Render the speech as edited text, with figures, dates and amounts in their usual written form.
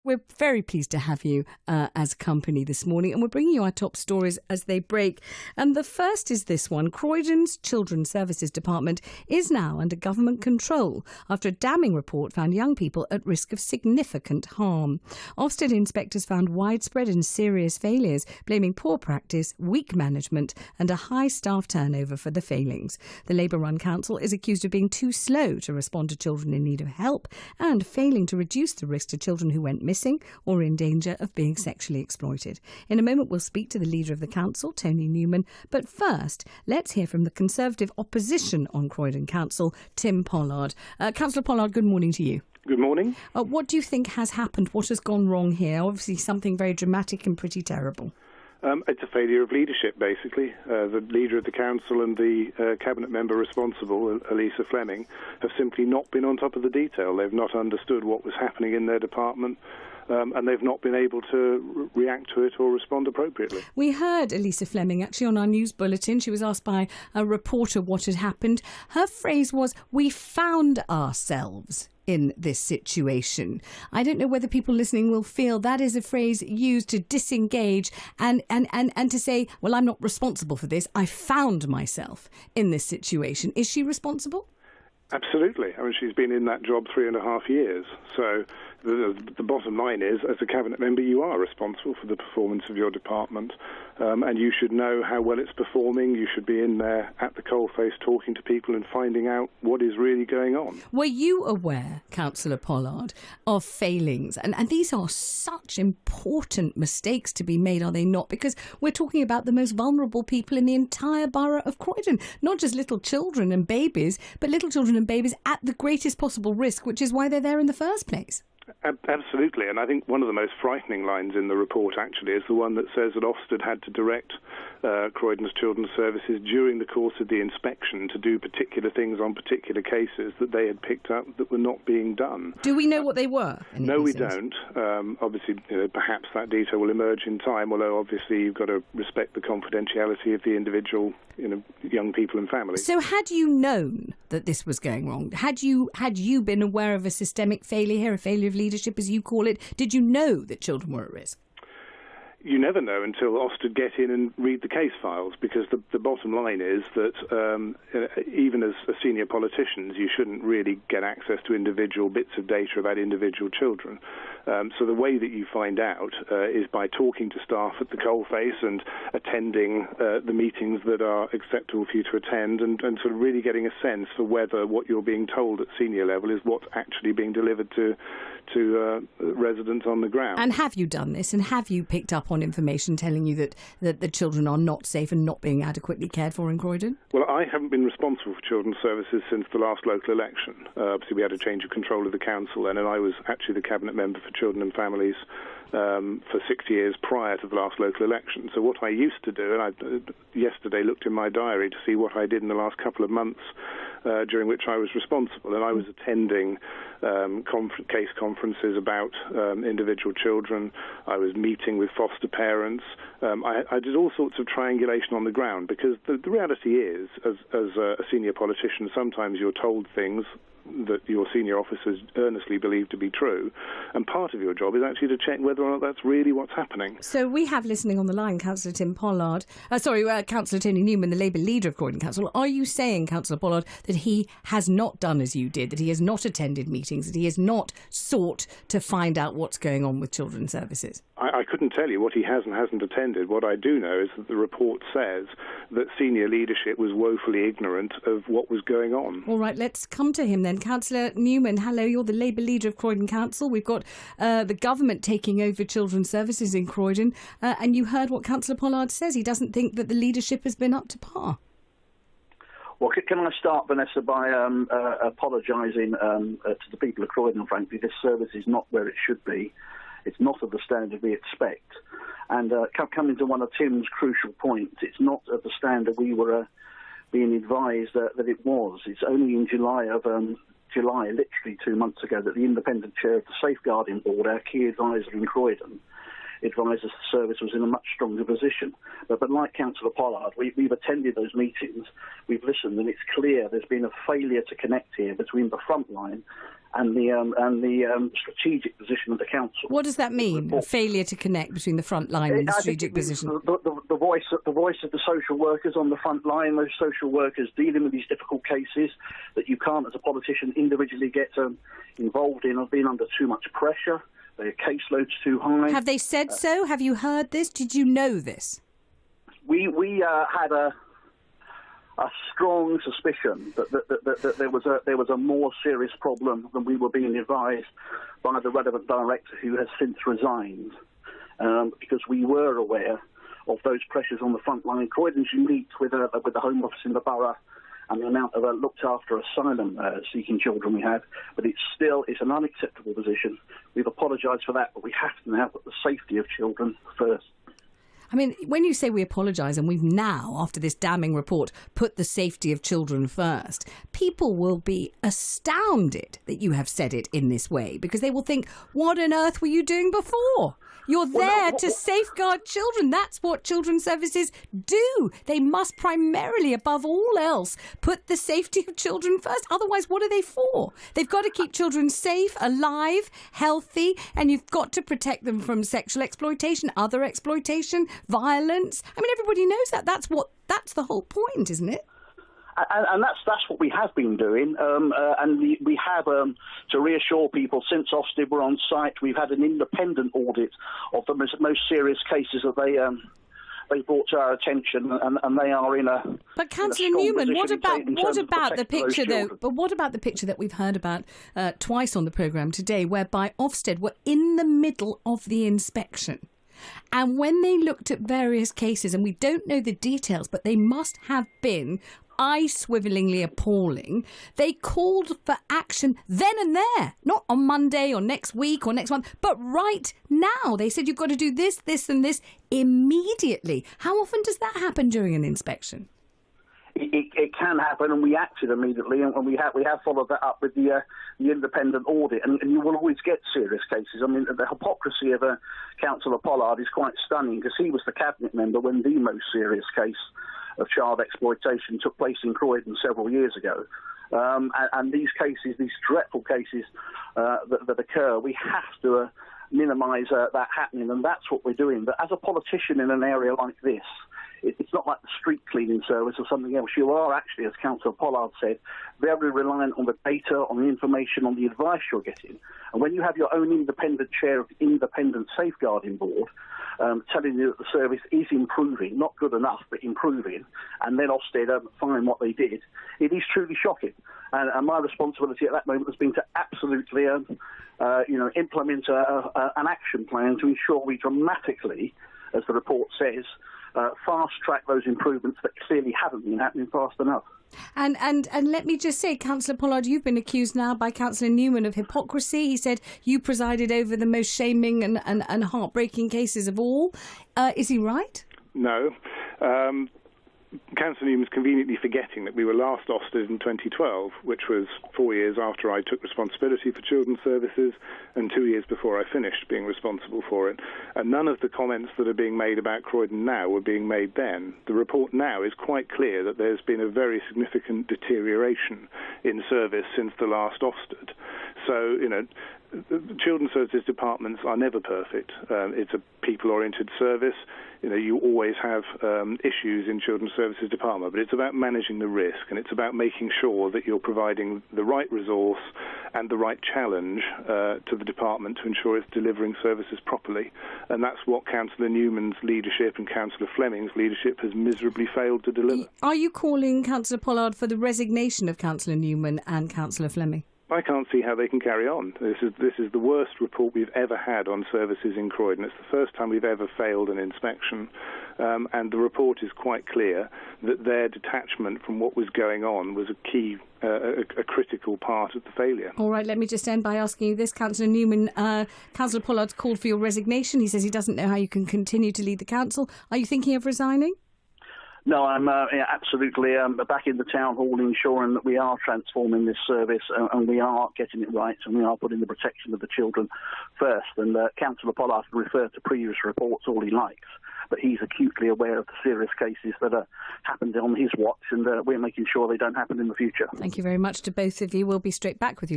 We're very pleased to have you as company this morning, and we're bringing you our top stories as they break. And the first is this one. Croydon's Children's Services Department is now under government control after a damning report found young people at risk of significant harm. OfSTED inspectors found widespread and serious failures, blaming poor practice, weak management and a high staff turnover for the failings. The Labour-run council is accused of being too slow to respond to children in need of help and failing to reduce the risk to children who went missing or in danger of being sexually exploited. In a moment, we'll speak to the leader of the council, Tony Newman. But first, let's hear from the Conservative opposition on Croydon Council, Tim Pollard. Councillor Pollard, good morning to you. Good morning. What do you think has happened? What has gone wrong here? Obviously, something very dramatic and pretty terrible. It's a failure of leadership, basically. The leader of the council and the cabinet member responsible, Elisa Fleming, have simply not been on top of the detail. They've not understood what was happening in their department. And they've not been able to react to it or respond appropriately. We heard Elisa Fleming actually on our news bulletin. She was asked by a reporter what had happened. Her phrase was, "We found ourselves in this situation." I don't know whether people listening will feel that is a phrase used to disengage and to say, well, I'm not responsible for this. I found myself in this situation. Is she responsible? Absolutely. I mean, she's been in that job 3.5 years. So the bottom line is, as a cabinet member, you are responsible for the performance of your department, and you should know how well it's performing. You should be in there at the coalface talking to people and finding out what is really going on. Were you aware, Councillor Pollard, of failings? And these are such important mistakes to be made, are they not? Because we're talking about the most vulnerable people in the entire borough of Croydon, not just little children and babies, but little children and babies at the greatest possible risk, which is why they're there in the first place. Absolutely, and I think one of the most frightening lines in the report actually is the one that says that OfSTED had to direct Croydon's Children's Services during the course of the inspection to do particular things on particular cases that they had picked up that were not being done. Do we know what they were? No, we don't. Obviously, perhaps that detail will emerge in time, although obviously you've got to respect the confidentiality of the individual young people and families. So had you known that this was going wrong, had you been aware of a systemic failure here, a failure of leadership as you call it, did you know that children were at risk? You never know until OfSTED get in and read the case files, because the bottom line is that even as senior politicians, you shouldn't really get access to individual bits of data about individual children. So the way that you find out is by talking to staff at the coalface and attending the meetings that are acceptable for you to attend, and sort of really getting a sense for whether what you're being told at senior level is what's actually being delivered to residents on the ground. And have you done this? And have you picked up on information telling you that the children are not safe and not being adequately cared for in Croydon? Well, I haven't been responsible for children's services since the last local election. Obviously, we had a change of control of the council then, and I was actually the cabinet member for children and families for 6 years prior to the last local election. So what I used to do, and I yesterday looked in my diary to see what I did in the last couple of months during which I was responsible, and I was attending case conferences about individual children. I was meeting with foster parents. I did all sorts of triangulation on the ground, because the reality is, as a senior politician, sometimes you're told things that your senior officers earnestly believe to be true, and part of your job is actually to check whether or not that's really what's happening. So we have listening on the line Councillor Tim Pollard, Councillor Tony Newman, the Labour leader of Croydon Council. Are you saying, Councillor Pollard, that he has not done as you did, that he has not attended meetings, that he has not sought to find out what's going on with children's services? I couldn't tell you what he has and hasn't attended. What I do know is that the report says that senior leadership was woefully ignorant of what was going on. All right, let's come to him then. Councillor Newman, hello, you're the Labour leader of Croydon Council. We've got the government taking over children's services in Croydon, and you heard what Councillor Pollard says. He doesn't think that the leadership has been up to par. Well, can I start, Vanessa, by apologising to the people of Croydon, frankly. This service is not where it should be. It's not of the standard we expect. And coming to one of Tim's crucial points, it's not of the standard we were being advised that it was. It's only in July, literally 2 months ago, that the independent chair of the Safeguarding Board, our key advisor in Croydon, advised us the service was in a much stronger position. But like Councillor Pollard, we've attended those meetings, we've listened, and it's clear there's been a failure to connect here between the front line and the strategic position of the council. What does that mean? A failure to connect between the front line and the strategic position? The voice of the social workers on the front line, those social workers dealing with these difficult cases that you can't, as a politician, individually get involved in, or being under too much pressure. Their caseload's too high. Have they said so? Have you heard this? Did you know this? We had a strong suspicion that there was a more serious problem than we were being advised by the relevant director, who has since resigned, because we were aware of those pressures on the front line. Croydon's unique with the Home Office in the borough and the amount of looked after asylum seeking children we have, but it's an unacceptable position. We've apologised for that, but we have to now put the safety of children first. I mean, when you say we apologise, and we've now, after this damning report, put the safety of children first, people will be astounded that you have said it in this way, because they will think, what on earth were you doing before? You're there to safeguard children. That's what children's services do. They must primarily, above all else, put the safety of children first. Otherwise, what are they for? They've got to keep children safe, alive, healthy, and you've got to protect them from sexual exploitation, other exploitation, violence. I mean, everybody knows that. That's the whole point, isn't it? And that's what we have been doing, and we have, to reassure people, since OfSTED were on site, we've had an independent audit of the most serious cases that they brought to our attention, and they are in a. But Councillor Newman, what about the picture though? But what about the picture that we've heard about twice on the programme today, whereby OfSTED were in the middle of the inspection? And when they looked at various cases, and we don't know the details, but they must have been eye-swivelingly appalling, they called for action then and there, not on Monday or next week or next month, but right now. They said, you've got to do this, this and this immediately. How often does that happen during an inspection? It can happen, and we acted immediately, and we have followed that up with the independent audit, and you will always get serious cases. I mean, the hypocrisy of Councillor Pollard is quite stunning, because he was the cabinet member when the most serious case of child exploitation took place in Croydon several years ago. And these cases, these dreadful cases that occur, we have to minimise that happening, and that's what we're doing. But as a politician in an area like this, it's not like the street cleaning service or something else. You are actually, as Councillor Pollard said, very reliant on the data, on the information, on the advice you're getting. And when you have your own independent chair of the Independent Safeguarding Board telling you that the service is improving, not good enough, but improving, and then OfSTED find what they did, it is truly shocking. And my responsibility at that moment has been to absolutely implement an action plan to ensure we dramatically, as the report says, fast-track those improvements that clearly haven't been happening fast enough. And let me just say, Councillor Pollard, you've been accused now by Councillor Newman of hypocrisy. He said you presided over the most shaming and heartbreaking cases of all. Is he right? No. Councillor Newman's conveniently forgetting that we were last OfSTED in 2012, which was 4 years after I took responsibility for children's services and 2 years before I finished being responsible for it. And none of the comments that are being made about Croydon now were being made then. The report now is quite clear that there's been a very significant deterioration in service since the last OfSTED. So, the children's services departments are never perfect. It's a people-oriented service. You always have issues in children's services department, but it's about managing the risk, and it's about making sure that you're providing the right resource and the right challenge to the department to ensure it's delivering services properly. And that's what Councillor Newman's leadership and Councillor Fleming's leadership has miserably failed to deliver. Are you calling Councillor Pollard for the resignation of Councillor Newman and Councillor Fleming? I can't see how they can carry on. This is the worst report we've ever had on services in Croydon. It's the first time we've ever failed an inspection, and the report is quite clear that their detachment from what was going on was a key, a critical part of the failure. All right, let me just end by asking you this. Councillor Newman, Councillor Pollard's called for your resignation. He says he doesn't know how you can continue to lead the council. Are you thinking of resigning? No, I'm absolutely back in the town hall, ensuring that we are transforming this service and we are getting it right, and we are putting the protection of the children first. And Councillor Pollard can refer to previous reports all he likes, but he's acutely aware of the serious cases that happened on his watch, and we're making sure they don't happen in the future. Thank you very much to both of you. We'll be straight back with you.